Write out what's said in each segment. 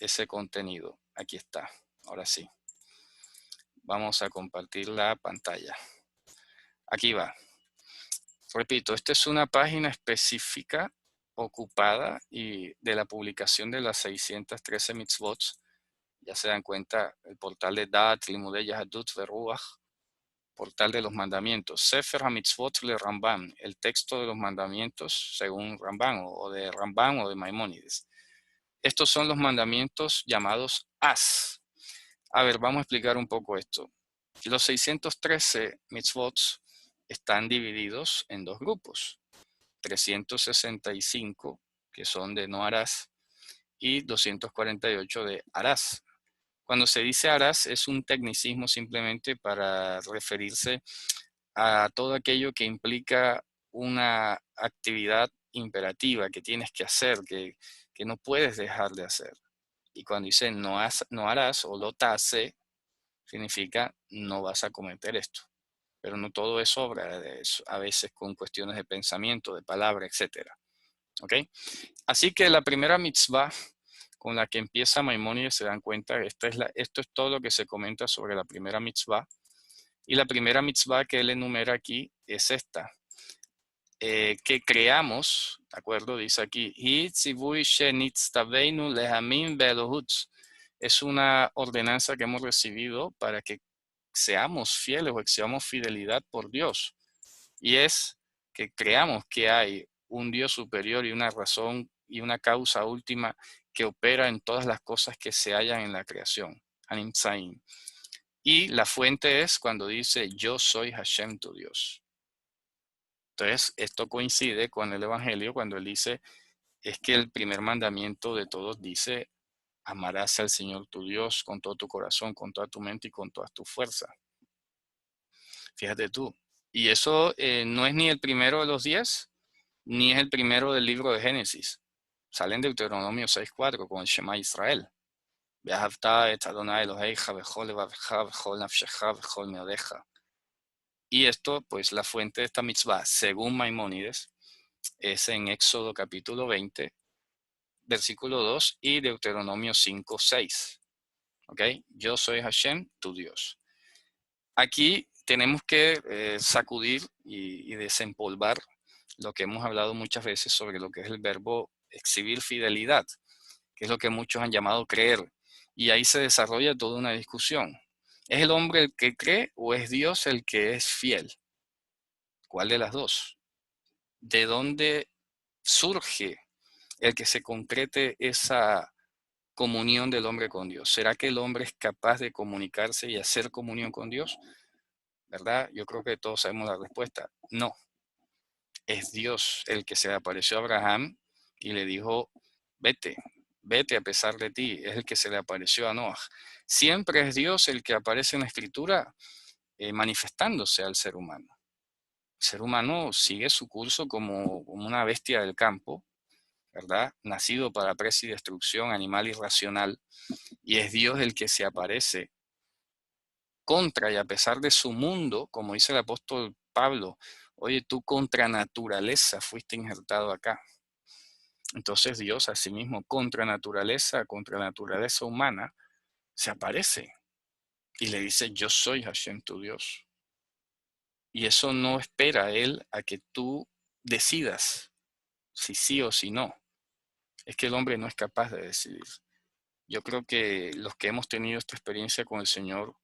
ese contenido. Aquí está. Ahora sí. Vamos a compartir la pantalla. Aquí va. Repito, esta es una página específica ocupada y de la publicación de las 613 mitzvot. Ya se dan cuenta, el portal de Dat, Limudei Yahadut Veruach, portal de los mandamientos. Sefer HaMitzvot le Rambam, el texto de los mandamientos según Rambam o de Rambam o de Maimónides. Estos son los mandamientos llamados As. A ver, vamos a explicar un poco esto. Los 613 mitzvot están divididos en dos grupos. 365, que son de no harás, y 248 de harás. Cuando se dice harás es un tecnicismo simplemente para referirse a todo aquello que implica una actividad imperativa que tienes que hacer, que no puedes dejar de hacer. Y cuando dice no harás o lo tase, significa no vas a cometer esto. Pero no todo es obra de eso, a veces con cuestiones de pensamiento, de palabra, etc. ¿Ok? Así que la primera mitzvah con la que empieza Maimónides, se dan cuenta, esto es todo lo que se comenta sobre la primera mitzvah. Y la primera mitzvah que él enumera aquí es esta. Que creamos, ¿de acuerdo? Dice aquí, es una ordenanza que hemos recibido para que seamos fieles o exhibamos fidelidad por Dios. Y es que creamos que hay un Dios superior y una razón y una causa última que opera en todas las cosas que se hallan en la creación. Animtzaim. Y la fuente es cuando dice, yo soy Hashem tu Dios. Entonces, esto coincide con el Evangelio cuando él dice, es que el primer mandamiento de todos dice, amarás al Señor tu Dios con todo tu corazón, con toda tu mente y con todas tus fuerzas. Fíjate tú. Y eso no es ni el primero de los 10, ni es el primero del libro de Génesis. Sale en Deuteronomio 6:4 con el Shema Israel. Y esto, pues la fuente de esta mitzvah, según Maimónides, es en Éxodo capítulo 20, versículo 2 y Deuteronomio 5:6. ¿Ok? Yo soy Hashem, tu Dios. Aquí tenemos que sacudir y desempolvar lo que hemos hablado muchas veces sobre lo que es el verbo exhibir fidelidad, que es lo que muchos han llamado creer. Y ahí se desarrolla toda una discusión. ¿Es el hombre el que cree o es Dios el que es fiel? ¿Cuál de las dos? ¿De dónde surge el que se concrete esa comunión del hombre con Dios? ¿Será que el hombre es capaz de comunicarse y hacer comunión con Dios? ¿Verdad? Yo creo que todos sabemos la respuesta. No. Es Dios el que se le apareció a Abraham y le dijo, vete, vete a pesar de ti. Es el que se le apareció a Noah. Siempre es Dios el que aparece en la Escritura manifestándose al ser humano. El ser humano sigue su curso como una bestia del campo, ¿verdad? Nacido para presa y destrucción, animal irracional. Y es Dios el que se aparece contra y a pesar de su mundo, como dice el apóstol Pablo, oye, tú contra naturaleza fuiste injertado acá. Entonces Dios, asimismo, contra naturaleza humana, se aparece y le dice, yo soy Hashem tu Dios. Y eso no espera él a que tú decidas si sí o si no. Es que el hombre no es capaz de decidir. Yo creo que los que hemos tenido esta experiencia con el Señor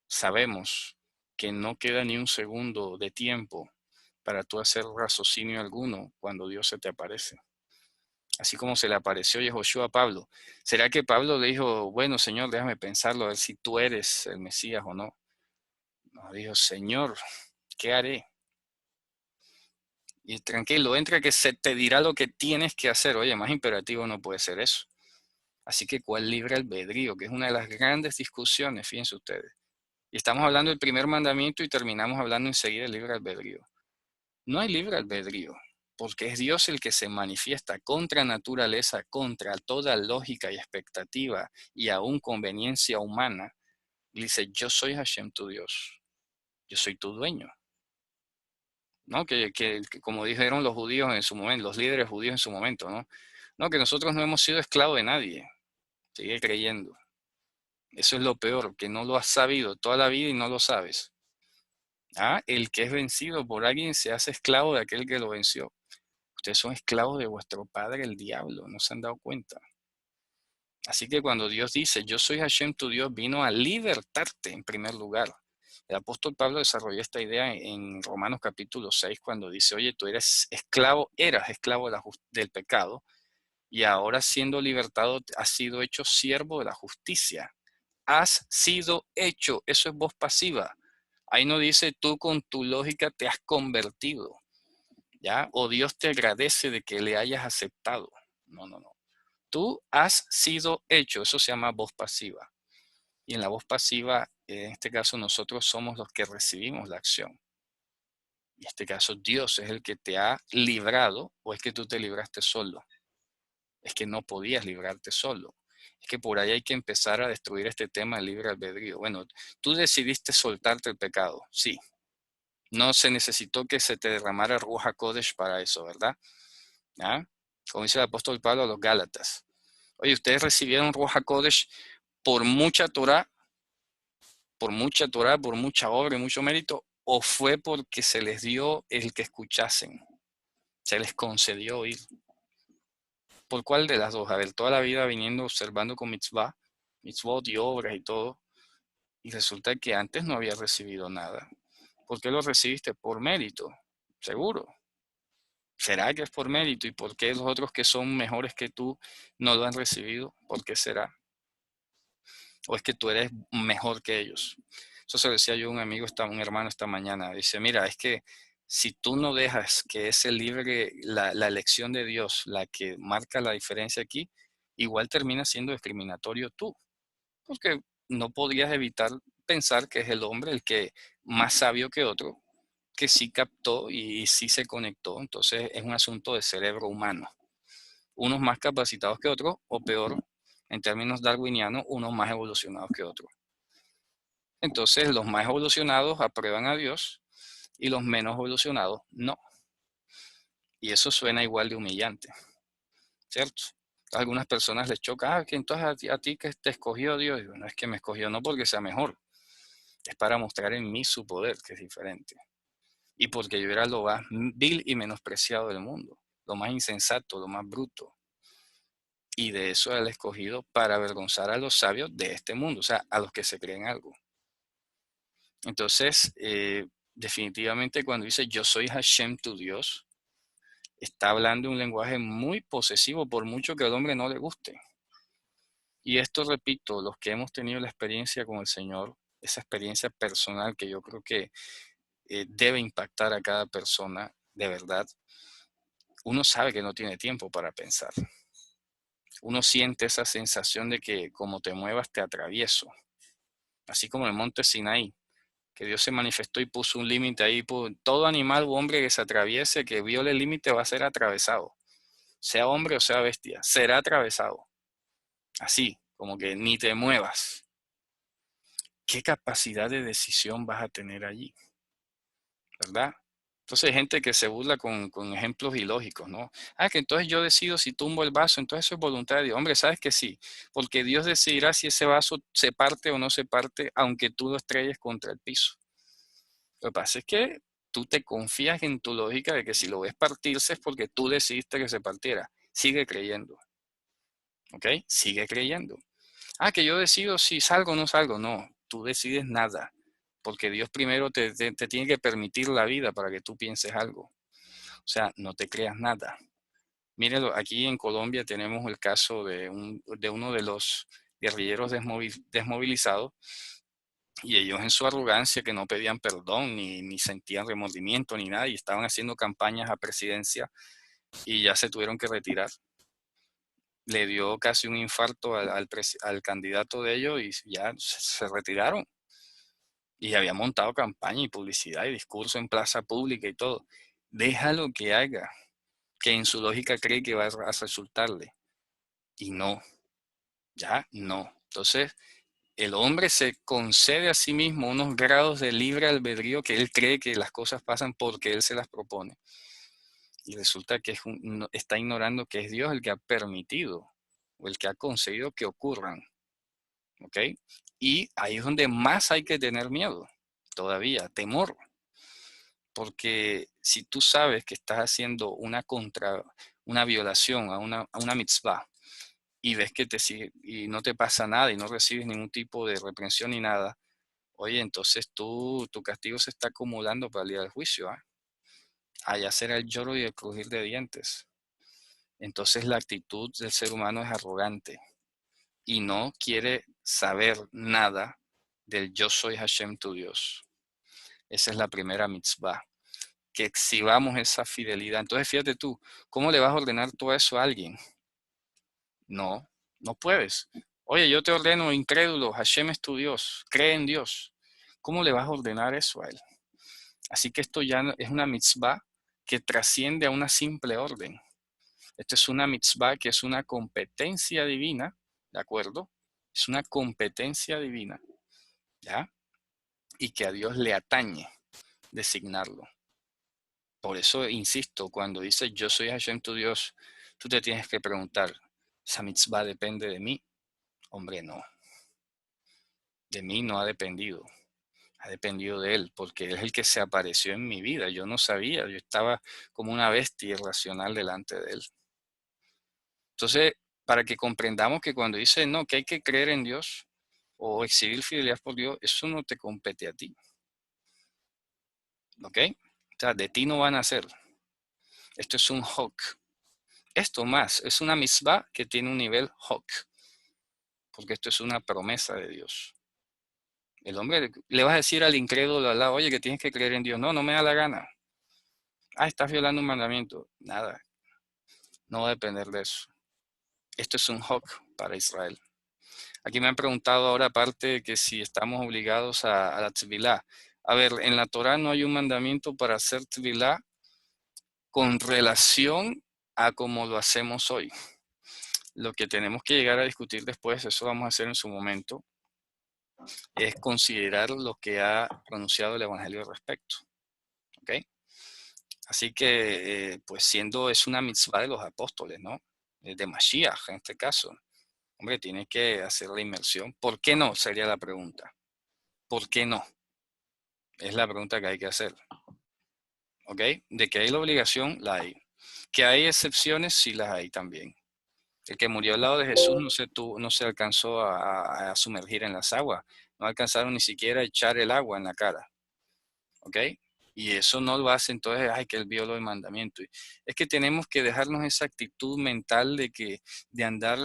sabemos que no queda ni un segundo de tiempo para tú hacer raciocinio alguno cuando Dios se te aparece. Así como se le apareció Yehoshua a Pablo. ¿Será que Pablo le dijo, bueno, Señor, déjame pensarlo, a ver si tú eres el Mesías o no? No, dijo, Señor, ¿qué haré? Y tranquilo, entra que se te dirá lo que tienes que hacer. Oye, más imperativo no puede ser eso. Así que, ¿cuál libre albedrío? Que es una de las grandes discusiones, fíjense ustedes. Y estamos hablando del primer mandamiento y terminamos hablando enseguida del libre albedrío. No hay libre albedrío, porque es Dios el que se manifiesta contra naturaleza, contra toda lógica y expectativa y aún conveniencia humana. Y dice, yo soy Hashem tu Dios, yo soy tu dueño. ¿No? Que como dijeron los judíos en su momento, los líderes judíos en su momento, ¿no? No, que nosotros no hemos sido esclavos de nadie. Sigue creyendo. Eso es lo peor, que no lo has sabido toda la vida y no lo sabes. El que es vencido por alguien se hace esclavo de aquel que lo venció. Ustedes son esclavos de vuestro padre, el diablo, no se han dado cuenta. Así que cuando Dios dice, yo soy Hashem tu Dios, vino a libertarte en primer lugar. El apóstol Pablo desarrolló esta idea en Romanos capítulo 6 cuando dice, oye, tú eras esclavo del pecado y ahora siendo libertado has sido hecho siervo de la justicia. Has sido hecho, eso es voz pasiva. Ahí no dice tú con tu lógica te has convertido, ¿ya? O Dios te agradece de que le hayas aceptado. No, no, no. Tú has sido hecho, eso se llama voz pasiva. Y en la voz pasiva, en este caso, nosotros somos los que recibimos la acción. En este caso, Dios es el que te ha librado, o es que tú te libraste solo. Es que no podías librarte solo. Es que por ahí hay que empezar a destruir este tema del libre albedrío. Bueno, tú decidiste soltarte el pecado, sí. No se necesitó que se te derramara Ruach HaKodesh para eso, ¿verdad? ¿Ah? Como dice el apóstol Pablo a los Gálatas. Oye, ustedes recibieron Ruach HaKodesh por mucha Torah, por mucha obra y mucho mérito, o fue porque se les dio el que escuchasen, se les concedió oír. ¿Por cuál de las dos? A ver, toda la vida viniendo observando con mitzvot y obras y todo, y resulta que antes no había recibido nada. ¿Por qué lo recibiste? Por mérito, seguro. ¿Será que es por mérito? ¿Y por qué los otros que son mejores que tú no lo han recibido? ¿Por qué será? ¿O es que tú eres mejor que ellos? Eso se lo decía yo a un amigo, un hermano esta mañana. Dice, mira, es que si tú no dejas que ese libre, la elección de Dios, la que marca la diferencia aquí, igual termina siendo discriminatorio tú. Porque no podías evitar pensar que es el hombre el que más sabio que otro, que sí captó y sí se conectó. Entonces es un asunto de cerebro humano. Unos más capacitados que otros, o peor, en términos darwinianos, unos más evolucionados que otros. Entonces los más evolucionados aprueban a Dios y los menos evolucionados no. Y eso suena igual de humillante, ¿cierto? A algunas personas les choca, que entonces a ti que te escogió Dios. Digo, no es que me escogió no porque sea mejor, es para mostrar en mí su poder, que es diferente. Y porque yo era lo más vil y menospreciado del mundo, lo más insensato, lo más bruto. Y de eso él escogido para avergonzar a los sabios de este mundo, o sea, a los que se creen algo. Entonces, definitivamente cuando dice yo soy Hashem tu Dios, está hablando un lenguaje muy posesivo, por mucho que al hombre no le guste. Y esto, repito, los que hemos tenido la experiencia con el Señor, esa experiencia personal que yo creo que debe impactar a cada persona, de verdad, uno sabe que no tiene tiempo para pensar. Uno siente esa sensación de que como te muevas te atravieso. Así como en el monte Sinaí, que Dios se manifestó y puso un límite ahí. Todo animal o hombre que se atraviese, que viole el límite, va a ser atravesado. Sea hombre o sea bestia, será atravesado. Así, como que ni te muevas. ¿Qué capacidad de decisión vas a tener allí? ¿Verdad? Entonces hay gente que se burla con ejemplos ilógicos, ¿no? Que entonces yo decido si tumbo el vaso, entonces eso es voluntad de Dios. Hombre, sabes que sí, porque Dios decidirá si ese vaso se parte o no se parte, aunque tú lo estrelles contra el piso. Lo que pasa es que tú te confías en tu lógica de que si lo ves partirse es porque tú decidiste que se partiera. Sigue creyendo, ¿ok? Sigue creyendo. Que yo decido si salgo o no salgo. No, tú decides nada, porque Dios primero te tiene que permitir la vida para que tú pienses algo. O sea, no te creas nada. Mírenlo, aquí en Colombia tenemos el caso de uno de los guerrilleros desmovilizados y ellos en su arrogancia que no pedían perdón ni sentían remordimiento ni nada y estaban haciendo campañas a presidencia y ya se tuvieron que retirar. Le dio casi un infarto al candidato de ellos y ya se retiraron. Y había montado campaña y publicidad y discurso en plaza pública y todo. Déjalo que haga, que en su lógica cree que va a resultarle. Y no, ya no. Entonces, el hombre se concede a sí mismo unos grados de libre albedrío que él cree que las cosas pasan porque él se las propone. Y resulta que está ignorando que es Dios el que ha permitido o el que ha conseguido que ocurran. ¿Ok? Y ahí es donde más hay que tener miedo, todavía, temor. Porque si tú sabes que estás haciendo una violación a una mitzvah y ves que te sigue y no te pasa nada y no recibes ningún tipo de reprensión ni nada, oye, entonces tu castigo se está acumulando para el día del juicio. Allá será el lloro y el crujir de dientes. Entonces la actitud del ser humano es arrogante y no quiere saber nada del yo soy Hashem tu Dios. Esa es la primera mitzvah, que exhibamos esa fidelidad. Entonces fíjate tú, ¿cómo le vas a ordenar todo eso a alguien? No, no puedes. Oye, yo te ordeno, incrédulo, Hashem es tu Dios, cree en Dios. ¿Cómo le vas a ordenar eso a él? Así que esto ya es una mitzvah que trasciende a una simple orden. Esto es una mitzvah que es una competencia divina, ¿de acuerdo? Es una competencia divina, ¿ya? Y que a Dios le atañe designarlo. Por eso insisto, cuando dice yo soy Hashem tu Dios, tú te tienes que preguntar, ¿esa mitzvah depende de mí? Hombre, no. De mí no ha dependido. Ha dependido de Él, porque Él es el que se apareció en mi vida. Yo no sabía, yo estaba como una bestia irracional delante de Él. Entonces, para que comprendamos que cuando dice no, que hay que creer en Dios o exhibir fidelidad por Dios, eso no te compete a ti. ¿Ok? O sea, de ti no van a hacer. Esto es un hok. Esto más, es una mitzvah que tiene un nivel hok, porque esto es una promesa de Dios. El hombre, le vas a decir al incrédulo al lado, oye, que tienes que creer en Dios. No, no me da la gana. Ah, estás violando un mandamiento. Nada, no va a depender de eso. Esto es un hok para Israel. Aquí me han preguntado ahora aparte que si estamos obligados a la tefilá. A ver, en la Torah no hay un mandamiento para hacer tefilá con relación a cómo lo hacemos hoy. Lo que tenemos que llegar a discutir después, eso vamos a hacer en su momento, es considerar lo que ha pronunciado el Evangelio al respecto. ¿Ok? Así que, pues siendo es una mitzvah de los apóstoles, ¿no? De Mashiach en este caso. Hombre, tiene que hacer la inmersión. ¿Por qué no? Sería la pregunta. ¿Por qué no? Es la pregunta que hay que hacer. ¿Ok? De que hay la obligación, la hay. Que hay excepciones, sí las hay también. El que murió al lado de Jesús no se alcanzó a sumergir en las aguas. No alcanzaron ni siquiera a echar el agua en la cara. ¿Ok? Y eso no lo hace entonces, ay, que él violó el mandamiento. Es que tenemos que dejarnos esa actitud mental de andar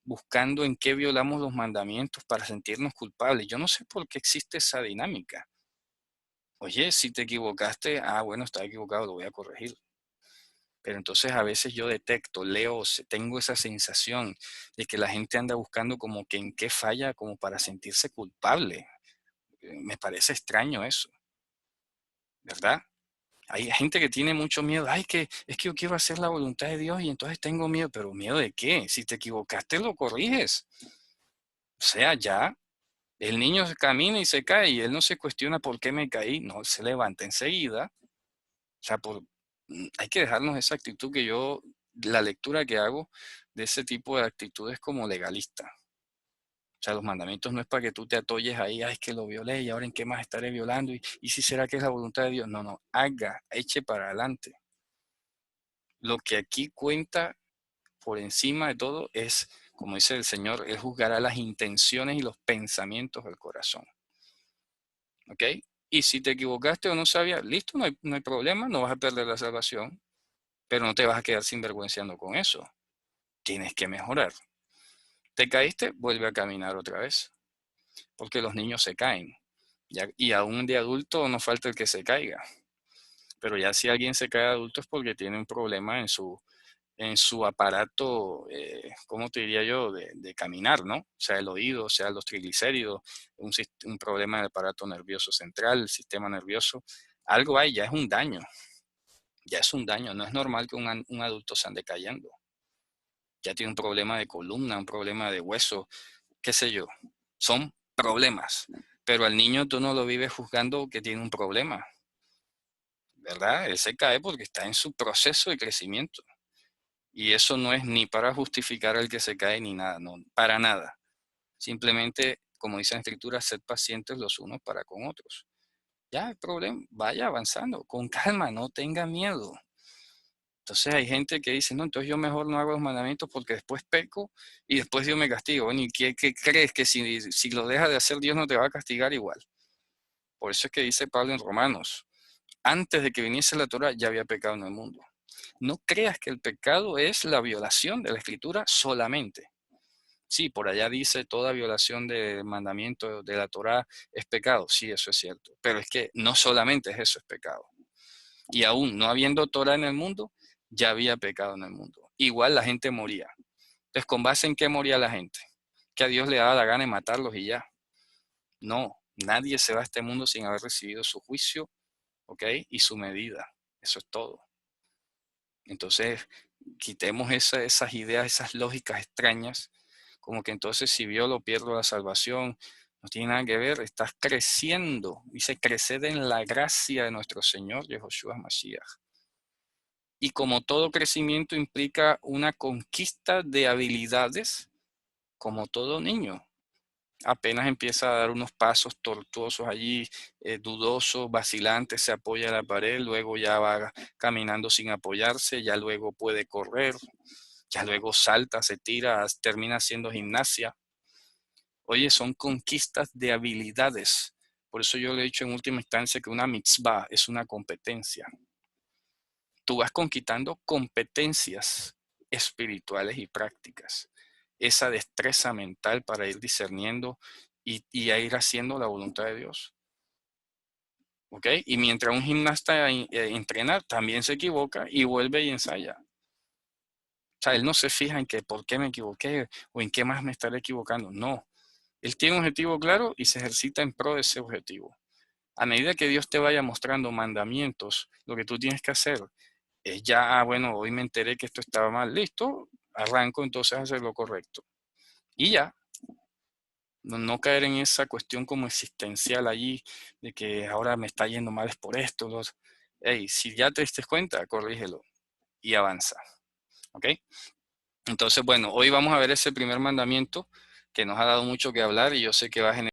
buscando en qué violamos los mandamientos para sentirnos culpables. Yo no sé por qué existe esa dinámica. Oye, si te equivocaste, bueno, estaba equivocado, lo voy a corregir. Pero entonces a veces yo detecto, leo, tengo esa sensación de que la gente anda buscando como que en qué falla como para sentirse culpable. Me parece extraño eso, ¿verdad? Hay gente que tiene mucho miedo. Ay, que es que yo quiero hacer la voluntad de Dios y entonces tengo miedo. ¿Pero miedo de qué? Si te equivocaste, lo corriges. O sea, ya, el niño camina y se cae y él no se cuestiona por qué me caí. No, él se levanta enseguida. O sea, hay que dejarnos esa actitud la lectura que hago de ese tipo de actitudes como legalista. O sea, los mandamientos no es para que tú te atolles ahí, es que lo violé y ahora en qué más estaré violando y si será que es la voluntad de Dios. No, no, eche para adelante. Lo que aquí cuenta por encima de todo es, como dice el Señor, Él juzgará las intenciones y los pensamientos del corazón. ¿Ok? Y si te equivocaste o no sabías, listo, no hay problema, no vas a perder la salvación, pero no te vas a quedar sinvergüenciando con eso. Tienes que mejorar. Te caíste, vuelve a caminar otra vez, porque los niños se caen. Y aún de adulto no falta el que se caiga. Pero ya si alguien se cae de adulto es porque tiene un problema en su aparato, ¿cómo te diría yo?, de caminar, ¿no? Sea el oído, sea los triglicéridos, un problema del aparato nervioso central, el sistema nervioso. Algo hay, ya es un daño. Ya es un daño. No es normal que un adulto se ande cayendo. Ya tiene un problema de columna, un problema de hueso, qué sé yo. Son problemas. Pero al niño tú no lo vives juzgando que tiene un problema, ¿verdad? Él se cae porque está en su proceso de crecimiento. Y eso no es ni para justificar al que se cae ni nada, no, para nada. Simplemente, como dice la Escritura, sed pacientes los unos para con otros. Ya, el problema, vaya avanzando, con calma, no tenga miedo. Entonces hay gente que dice, no, entonces yo mejor no hago los mandamientos porque después peco y después Dios me castiga. Bueno, ¿y qué crees? Que si lo dejas de hacer, Dios no te va a castigar igual. Por eso es que dice Pablo en Romanos, antes de que viniese la Torah ya había pecado en el mundo. No creas que el pecado es la violación de la Escritura solamente. Sí, por allá dice toda violación del mandamiento de la Torah es pecado. Sí, eso es cierto. Pero es que no solamente es eso, es pecado. Y aún no habiendo Torah en el mundo, ya había pecado en el mundo. Igual la gente moría. Entonces, ¿con base en qué moría la gente? Que a Dios le daba la gana de matarlos y ya. No, nadie se va a este mundo sin haber recibido su juicio, ¿ok? Y su medida. Eso es todo. Entonces, quitemos esas ideas, esas lógicas extrañas, como que entonces si violo pierdo la salvación. No tiene nada que ver, estás creciendo. Dice, creced en la gracia de nuestro Señor Yehoshua Mashiach. Y como todo crecimiento implica una conquista de habilidades, como todo niño, apenas empieza a dar unos pasos tortuosos allí, dudosos, vacilantes, se apoya a la pared, luego ya va caminando sin apoyarse, ya luego puede correr, ya luego salta, se tira, termina haciendo gimnasia. Oye, son conquistas de habilidades. Por eso yo le he dicho en última instancia que una mitzvah es una competencia. Tú vas conquistando competencias espirituales y prácticas. Esa destreza mental para ir discerniendo y a ir haciendo la voluntad de Dios. ¿Ok? Y mientras un gimnasta entrena, también se equivoca y vuelve y ensaya. O sea, él no se fija en que por qué me equivoqué o en qué más me estaré equivocando. No. Él tiene un objetivo claro y se ejercita en pro de ese objetivo. A medida que Dios te vaya mostrando mandamientos, lo que tú tienes que hacer es ya, bueno, hoy me enteré que esto estaba mal, listo, arranco entonces a hacer lo correcto. Y ya, no caer en esa cuestión como existencial allí, de que ahora me está yendo mal es por esto. Hey, si ya te diste cuenta, corrígelo y avanza. ¿Ok? Entonces, bueno, hoy vamos a ver ese primer mandamiento que nos ha dado mucho que hablar y yo sé que va a generar